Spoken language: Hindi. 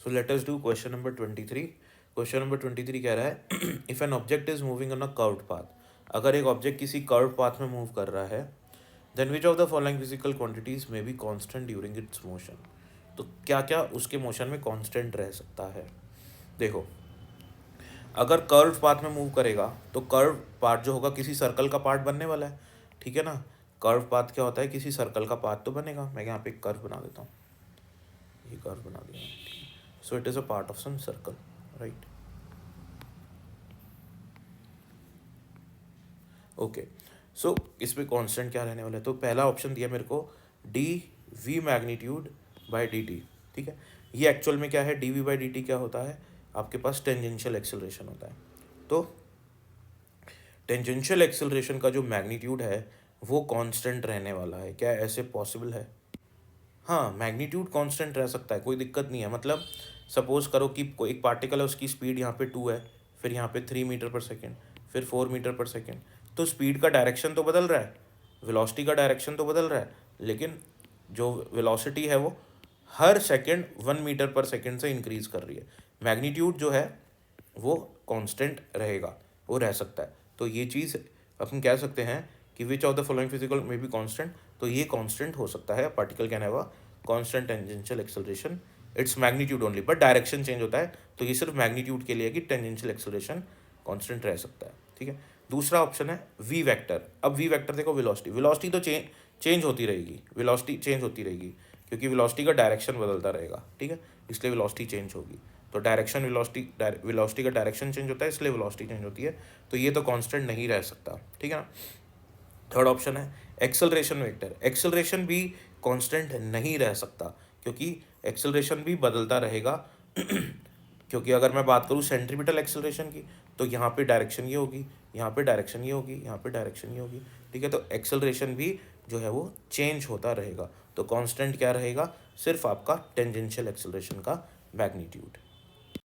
So let us do question number 23। Question number 23 कह रहा है if an object is moving on a curved path, अगर एक ऑब्जेक्ट किसी कर्व्ड पाथ में मूव कर रहा है, then which of the following physical quantities may be constant during its motion. तो क्या क्या उसके मोशन में कांस्टेंट रह सकता है। देखो, अगर कर्व पाथ में मूव करेगा तो कर्व पार्ट जो होगा किसी सर्कल का पार्ट बनने वाला है, ठीक है ना। कर्व पाथ क्या होता है, किसी सर्कल का पाथ तो बनेगा। मैं यहाँ पे एक कर्व बना देता हूँ, ये कर्व बना दिया, so it is a part of some circle, right. Okay, so इसमें कांस्टेंट क्या रहने वाला है, तो पहला ऑप्शन दिया मेरे को D V magnitude by D T, ठीक है। ये एक्चुअल में क्या है, D V by D T क्या होता है, आपके पास टेंजेंशियल एक्सेलरेशन होता है। तो टेंजेंशियल एक्सेलरेशन का जो मैग्नीट्यूड है वो कांस्टेंट रहने वाला है। क्या ऐसे पॉसिबल है? हाँ, मैग्नीट्यूड कांस्टेंट रह सकता है, कोई दिक्कत नहीं है। मतलब सपोज करो कि कोई एक पार्टिकल है, उसकी स्पीड यहाँ पे 2 है, फिर यहाँ पे 3 मीटर पर सेकेंड, फिर 4 मीटर पर सेकेंड। तो स्पीड का डायरेक्शन तो बदल रहा है, वेलोसिटी का डायरेक्शन तो बदल रहा है, लेकिन जो वेलोसिटी है वो हर सेकेंड 1 मीटर पर सेकेंड से इंक्रीज कर रही है। मैग्नीट्यूड जो है वो कांस्टेंट रहेगा, वो रह सकता है। तो ये चीज़ अपन कह सकते हैं कि विच of the following physical may be constant, तो ये कांस्टेंट हो सकता है। Particle can have a constant tangential acceleration, its magnitude only, but direction change होता है। तो ये सिर्फ मैग्नीट्यूड के लिए कि टेंजेंशियल एक्सेलरेशन कांस्टेंट रह सकता है, ठीक है। दूसरा ऑप्शन है वी वेक्टर। अब वी वेक्टर देखो, वेलोसिटी वेलोसिटी तो चेंज होती रहेगी, वेलोसिटी चेंज होती रहेगी, क्योंकि वेलोसिटी का डायरेक्शन बदलता रहेगा, ठीक है, इसलिए वेलोसिटी चेंज होगी। तो डायरेक्शन वेलोसिटी का डायरेक्शन चेंज होता है, इसलिए वेलोसिटी चेंज होती है। तो ये तो कांस्टेंट नहीं रह सकता, ठीक है ना। थर्ड ऑप्शन है एक्सेलरेशन वेक्टर। एक्सेलरेशन भी कांस्टेंट नहीं रह सकता, क्योंकि एक्सेलरेशन भी बदलता रहेगा क्योंकि अगर मैं बात करूँ सेंट्रीपिटल एक्सेलरेशन की, तो यहाँ पे डायरेक्शन ये होगी, यहाँ पे डायरेक्शन ये होगी, यहाँ पे डायरेक्शन ये होगी, ठीक है। तो एक्सेलरेशन भी जो है वो चेंज होता रहेगा। तो कांस्टेंट क्या रहेगा, सिर्फ आपका टेंजेंशियल एक्सेलरेशन का मैग्नीट्यूड।